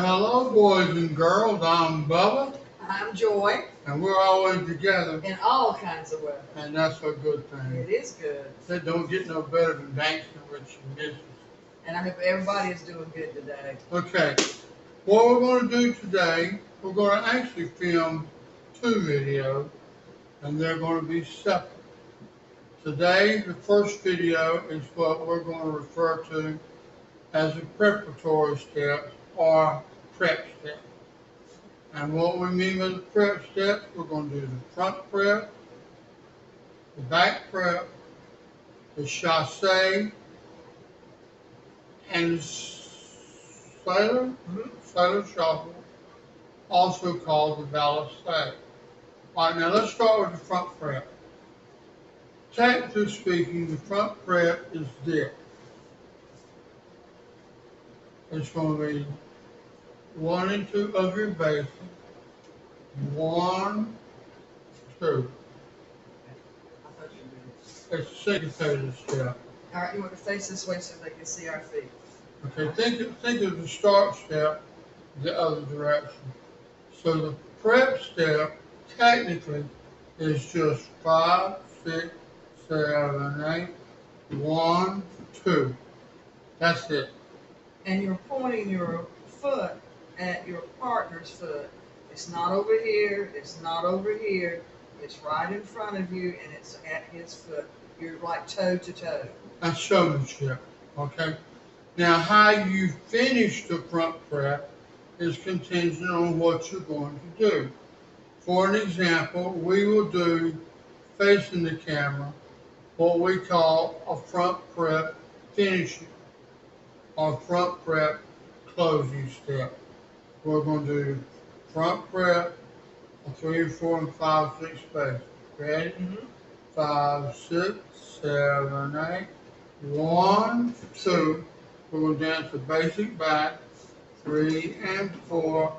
Hello, boys and girls. I'm Bubba, I'm Joy. and we're always together, In all kinds of weather. and that's a good thing. It is good. It don't get no better than dancing with your missus. And I hope everybody is doing good today. Okay, what we're going to do today, we're going to actually film 2 videos, and they're going to be separate. Today, the first video is what we're going to refer to as a preparatory step or prep step. And what we mean by the prep steps, we're going to do the front prep, the back prep, the chassé, and the sailor shuffle, also called the balancé. All right, now let's start with the front prep. Technically speaking, the front prep is this. It's going to be 1 and 2 of your basic, 1, 2. I thought you did. It's a syncopated step. All right, you want to face this way so they can see our feet. Okay, think of the start step the other direction. So the prep step technically is just 5, 6, 7, 8, 1, 2. That's it. And you're pointing your foot at your partner's foot. It's not over here. It's not over here. It's right in front of you, and it's at his foot. You're like toe to toe. That's showmanship. Okay. Now, how you finish the front prep is contingent on what you're going to do. For an example, we will do, facing the camera, what we call a front prep finishing or front prep closing step. We're going to do front prep, 3, 4, and 5, 6 space. Ready? 5, 6, 7, 8. 1, 2. We're going to dance the basic back. 3 and 4,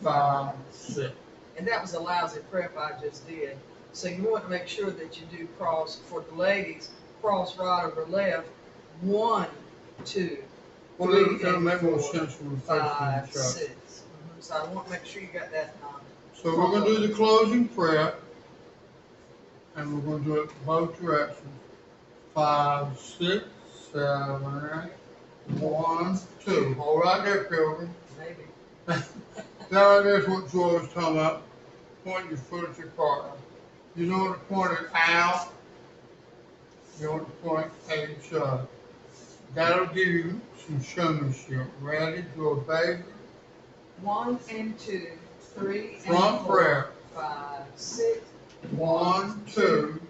5, 6. And that was a lousy prep I just did. So you want to make sure that you do cross, for the ladies, cross right over left. 1, 2, Well, 3, it'll and make more 4, sense when we face 5, each other. 6. So I want to make sure you got that on. So we're going to do the closing prep, and we're going to do it both directions. 5, 6, 7, 8. 1, 2. Hold right there, Pilgrim. Maybe. Now there's what Joy was talking about. Point your foot at your partner. You don't want to point it out. You want to point at each other. That'll give you some showmanship. Ready? Do a basic. 1 and 2, 3 and Front 4, prep. 5, 6. 1, 2.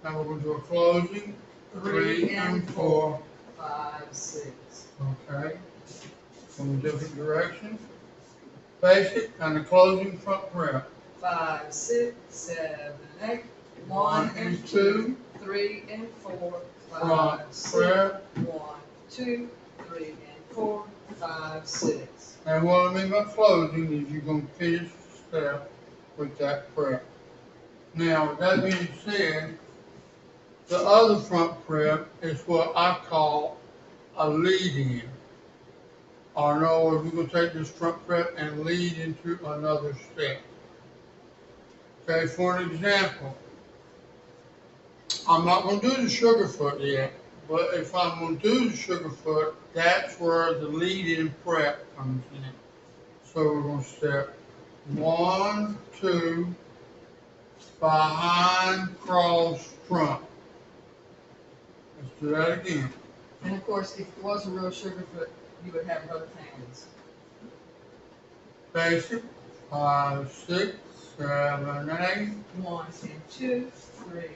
Now we're going to do a closing. 3 and 4. 5, 6. Okay. From different directions. Basic and the closing front prep. 5, 6, 7, 8. 1 and 2, 3 and 4, 5, Front 6. prep. 1, 2, 3 and 4, 5, 6. And what I mean by closing is you're going to finish the step with that prep. Now, with that being said, the other front prep is what I call a lead-in. Or in other words, we're going to take this front prep and lead into another step. Okay, for an example, I'm not going to do the sugar foot yet, but if I'm going to do the sugar foot, that's where the lead-in prep comes in. So we're going to step 1, 2, behind, cross, front. Let's do that again. And of course, if it was a real sugar foot, you would have both hands. Basic, 5, 6, 7, 8. 1 and 2, 3 and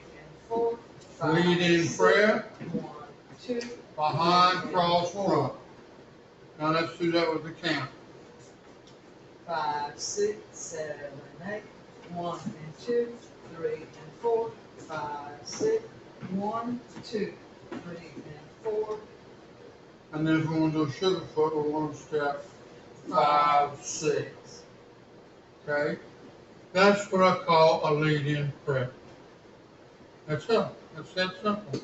4, 5, Lead in 6. prep, 1, 2, behind, cross, front. Now let's do that with the count. 5, 6, 7, 8. 1 and 2, 3 and 4, 5, 6. 1, 2, 3 and 4. And then if we're going to do a sugar foot, we're going to step 5, 6. Okay? That's what I call a lead-in prep. That's it. That's that simple.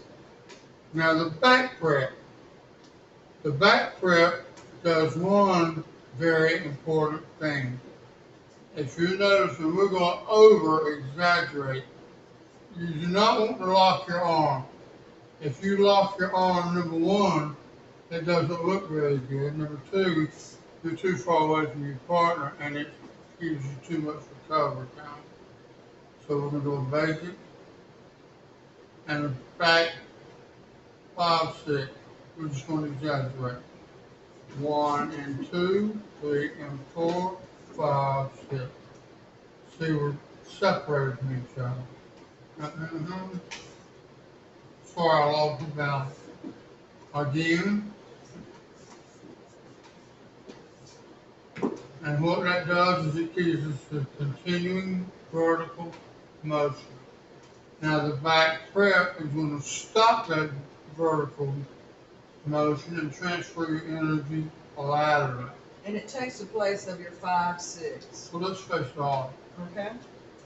Now the back prep. The back prep does 1 very important thing. If you notice that we're going to over exaggerate, you do not want to lock your arm. If you lock your arm, number one, it doesn't look very good. Number two, you're too far away from your partner and it gives you too much recovery time. So we're going to do a basic and a back 5, 6. We're just going to exaggerate. 1 and 2, 3 and 4, 5, 6. See, we're separated from each other. For our local balance. Again, and what that does is it gives us the continuing vertical motion. Now the back prep is going to stop that vertical motion and transfer your energy laterally. And it takes the place of your 5, 6. So let's face it all. Okay?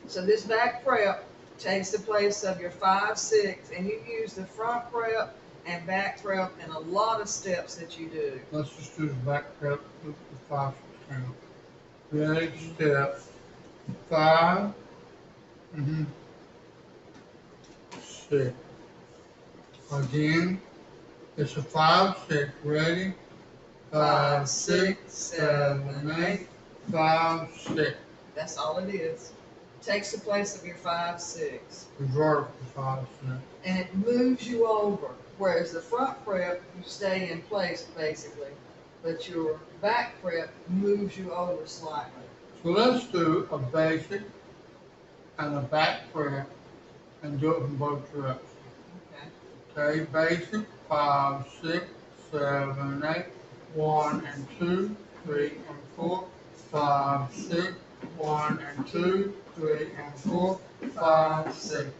So this back prep takes the place of your 5, 6, and you use the front prep and back prep in a lot of steps that you do. Let's just do the back prep with the 5, 6 count. Ready, step 5, 6. Again, it's a 5, 6. Ready? 5, 6, 7, 8. 5, 6. That's all it is. Takes the place of your 5, 6. The vertical 5, 6. And it moves you over. Whereas the front prep, you stay in place basically. But your back prep moves you over slightly. So let's do a basic and a back prep and do it from both directions. Okay, basic 5, 6, 7, 8. 1 and 2, 3 and 4, 5, 6. 1 and 2, 3 and 4, 5, 6.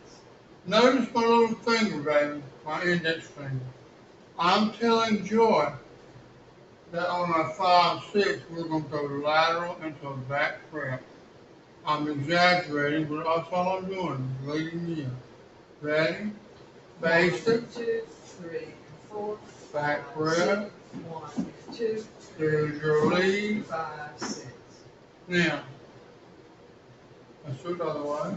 Notice my little finger, baby, my index finger. I'm telling Joy that on our 5, 6, we're going to go lateral into a back prep. I'm exaggerating, but that's all I'm doing, leading you in. Ready? Basic. 1, 2, 3 and 4. Back prep. 1 and 2. Here's your lead. 5, 6. Now, let's do it the other way.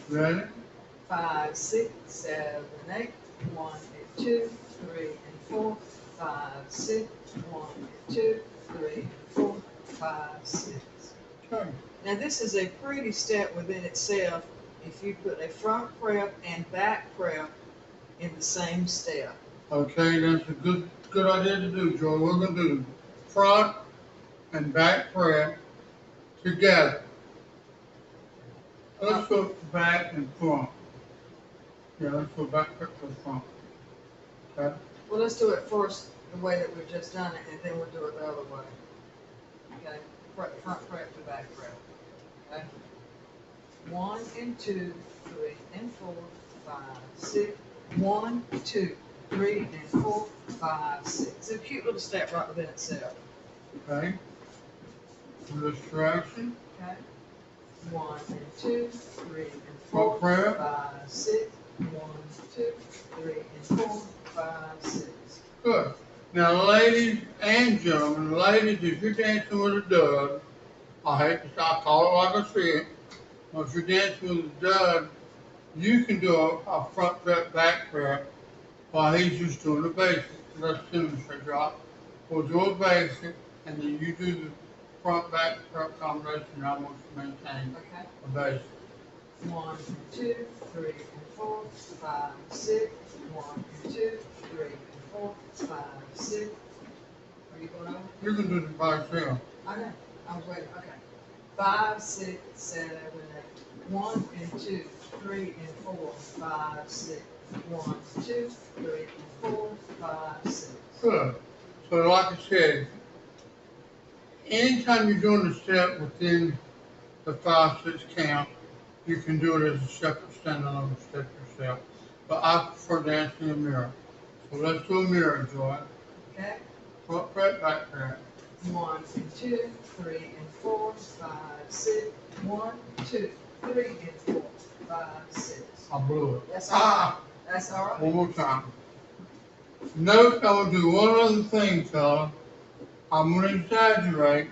Ready? 5, 6, 7, 8. 1 and 2, 3 and 4. 5, 6. 1 and 2, 3 and 4. 5, 6. Okay. Now this is a pretty step within itself if you put a front prep and back prep in the same step. Okay, that's a good idea to do, Joy. We're going to do front and back prep together. Let's go back and front. Yeah, let's go back prep to the front. Okay? Well, let's do it first the way that we've just done it, and then we'll do it the other way. Okay? Front prep to back prep. Okay? 1 and 2, 3 and 4, 5, 6. 1, 2, 3 and 4, 5, 6. It's a cute little step right within itself. Okay? In this direction. Okay? 1 and 2, 3 and 4, Front prep. 5, 6. 1, 2, 3 and 4, 5, 6. Good. Now, ladies and gentlemen, ladies, if you're dancing with a dud, I hate to I call it like I see it, but if you're dancing with a dud, you can do a front prep, back prep while he's just doing the basic. Let's demonstrate, y'all. We'll do a basic, and then you do the front, back prep combination, and I'm going to maintain Okay? a basic. 1 and 2, 3 and 4, 5, 6. 1 and 2, 3 and 4, 5, 6. Are you going over? You can do it by yourself. I know. I was waiting. Okay. 5, 6, 7, 8. 1 and 2, 3 and 4, 5, 6. 1, 2, 3 and 4, 5, 6. Good. So like I said, anytime you're doing a step within the 5, 6 count, you can do it as a separate standalone step yourself. But I prefer dancing in a mirror. So let's do a mirror, Joy. Okay. Front prep, back prep. 1 and 2, 3 and 4, 5, 6. 1, 2, 3 and 4, 5, 6. I blew it. That's all right. That's all right. One more time. Note, I will do one other thing, fella. I'm going to exaggerate,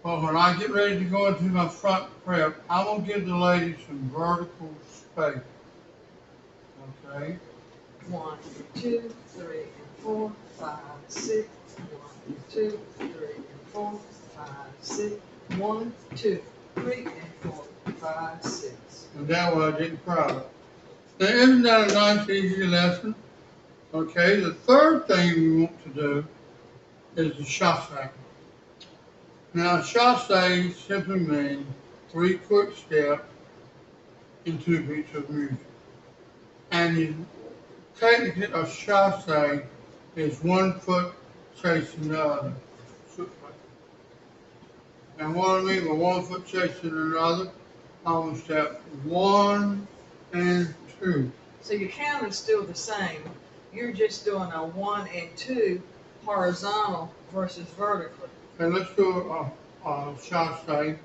but when I get ready to go into my front prep, I'm going to give the lady some vertical space. Okay? 1, 2, 3, and 4, 5, 6. 1, 2, 3, and 4, 5, 6. 1, 2, 3, and 4, 5, 6. And that way I didn't crowd. Now, isn't that a nice, easy lesson? Okay, the third thing we want to do is the chassé. Now, chassé simply means 3 quick steps in 2 beats of music. And technically, a chassé is 1 foot chasing the other. And what I mean by 1 foot chasing another, on step 1 and 2. So your count is still the same. You're just doing a 1 and 2 horizontal versus vertically. Okay, let's do a chassé.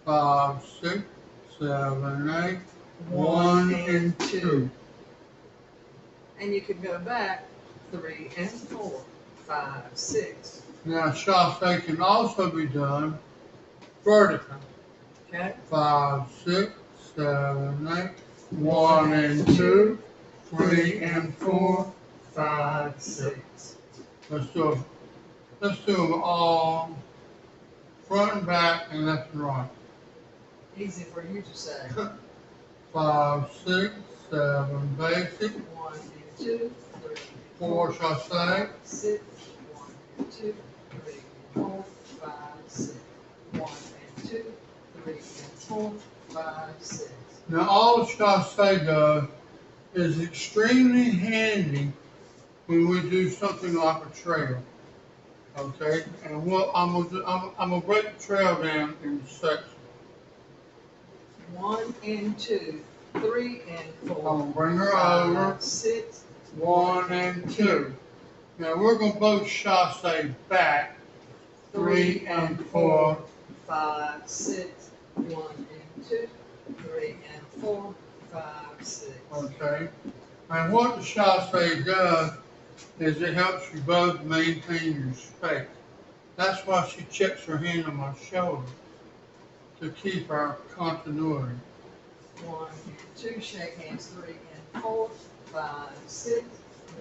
5, 6, 7, 8. 1 and 2. And you could go back 3 and 4, 5, 6. Now, chassé can also be done vertical. Okay? 5, 6, 7, 8. 1 and 2. 3 and 4. 5, 6. Let's do them all front and back and left and right. Easy for you to say. 5, 6, 7, basic. 1 and 2, 3, 4 chassé. 6. 1 and 2, 3 and 4, 5, 6. 1 and 2, 3 and 4, 5, 6. Now, all the chassé does is extremely handy when we do something like a trail. Okay, and what I'm gonna break the trail down in sections. 1 and 2, 3 and 4. I'm gonna bring her 5, over. 6. 1 and 2. Now we're gonna both chassé back. 3 and 4. 5, 6. 1 and 2, 3 and 4, 5, 6. Okay. And what the chassé does is it helps you both maintain your space. That's why she checks her hand on my shoulder to keep our continuity. 1 and 2, shake hands. 3 and 4, 5, 6.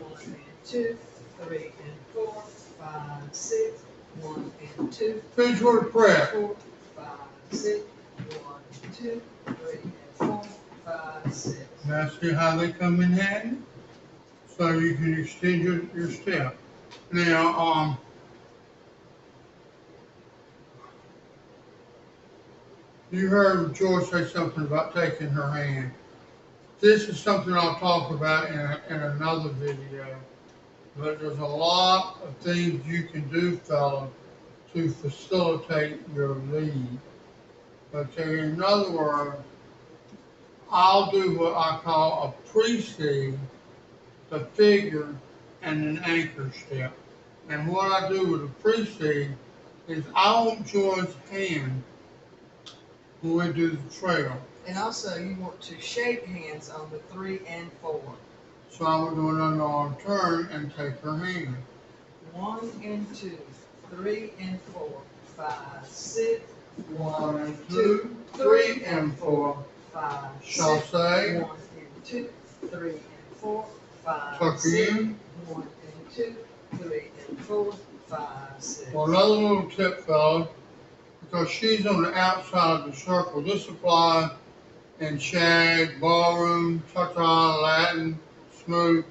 1 and 2, 3 and 4, 5, 6. 1 and 2. Finish with a prayer. 4, 5, 6. 1 and 2, 3 and 4, 5, 6. Now see how they come in handy? So you can extend your step. Now, you heard George say something about taking her hand. This is something I'll talk about in another video. But there's a lot of things you can do, fellas, to facilitate your lead. Okay, in other words, I'll do what I call a precede, the figure, and an anchor step. And what I do with a precede is I want George's hand when we do the trail. And also, you want to shake hands on the 3 and 4. So I will do an underarm turn and take her hand. 1 and 2, 3 and 4, 5, 6. 1 and 2, 3 and 4. 5, Chassé. 1 and 2, 3 and 4, 5, Tuck 6. in. 1 and 2, 3 and 4, 5, 6. Well, another little tip, fellas, because she's on the outside of the circle. This applies in shag, ballroom, cha-cha, Latin, smooth.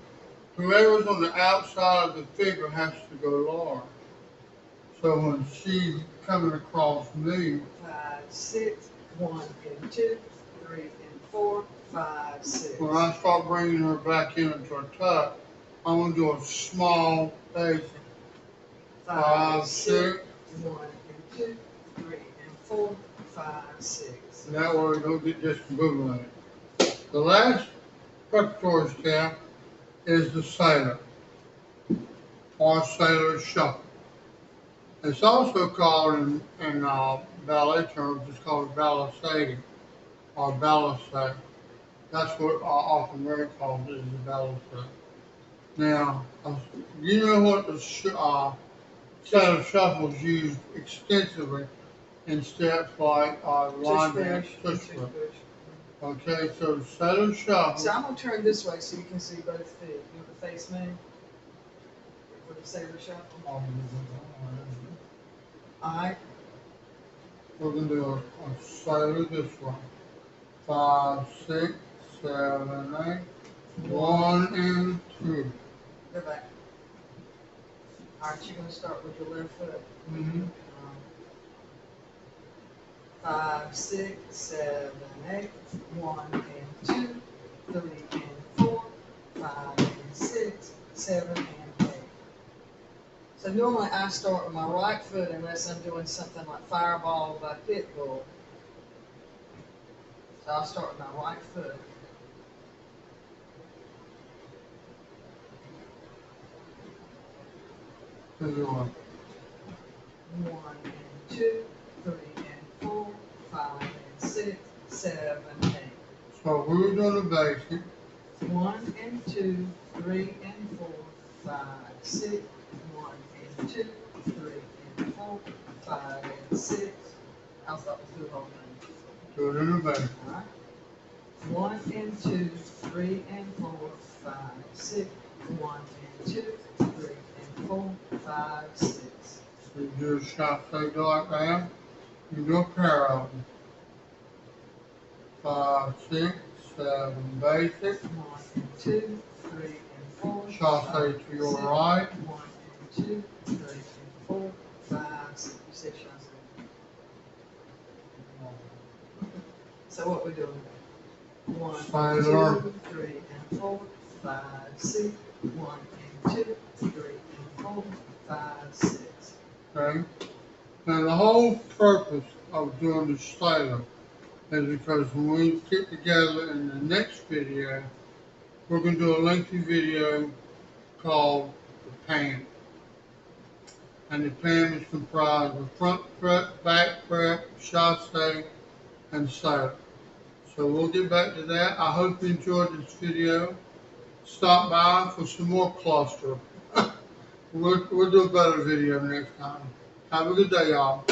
Whoever's on the outside of the figure has to go large. So when she's coming across me, 5, 6. 1 and 2, 3 and 4, 5, 6. when I start bringing her back into a tuck, I'm going to do a small basic. 5, 6. 1 and 2, 3 and 4, 5, 6. And that way we don't get discombobulated. The last preparatory step is the sailor, or sailor shuffle. It's also called in ballet terms, it's called balancé or balancé. That's what often Mary calls it, is the balancé. Now, you know what the saddle shuffle is used extensively in steps like line dance, tush push. Okay, so saddle shuffle. So I'm gonna turn this way so you can see both feet. You want to face me for the saddle shuffle? Alright. We're gonna do a saddle this way. 5, 6, 7, 8. 1 and 2. Go back. Alright, you're gonna start with your left foot. 5, 6, 7, 8. 1 and 2, 3 and 4, 5 and 6, 7 and 8. So normally I start with my right foot unless I'm doing something like Fireball by Pitbull. So I'll start with my right foot. One. 1 and 2, 3 and 4, 5 and 6, 7, 8. So we're doing the basic. 1 and 2, 3 and 4, 5, 6. 1 and 2, 3 and 4, 5 and 6. I'll stop with the whole thing. Do it in the basic. Alright. 1 and 2, 3 and 4, 5, 6. 1 and 2, 3 and 4, 5, 6. So you do a chassé like that. You do a pair of them. 5, 6, 7, basic. 1 and 2, 3 and 4. Chassé to your right. 1 and 2, 3 and 4, 5, 6. You said chassé. So what we doing? 1, Sailor. 2, 3 and 4, 5, 6. 1 and 2, 3 and 4, 5, 6. Okay. Now the whole purpose of doing the sailor is because when we get together in the next video, we're going to do a lengthy video called the PAM. And the PAM is comprised of front prep, back prep, chassé, and sailor. So we'll get back to that. I hope you enjoyed this video. Stop by for some more cluster. We'll do a better video next time. Have a good day, y'all.